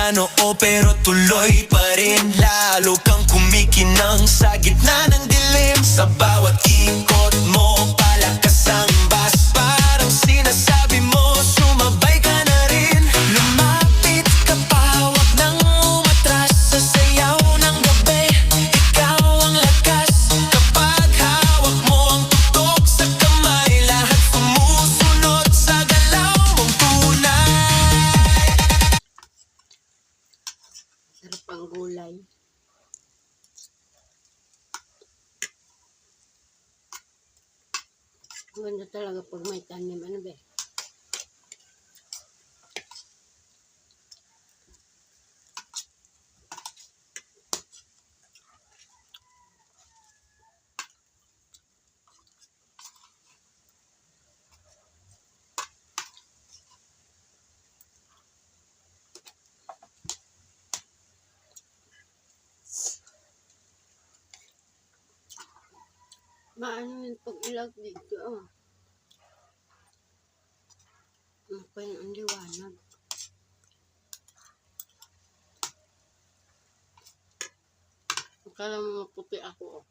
plano pero tuloy pa rin. Lalo kang kumikinang sa gitna ng dilim. Sa bawat ikot mo palakas ang bas. Parang sinasabi mo sumabay ka na rin. Lumapit ka pa, wag nang umatras. Sa sayaw ng gabi, ikaw ang lakas. Kapag hawak mo ang tutok sa kamay, lahat sumusunod sa galaw mong tunay. Sarap ang gulay. Ganda talaga pag may tanim. Ano ba? Maano yung pag-ilag dito, oh. Okay, ang liwanag. Akala mo maputi ako, oh.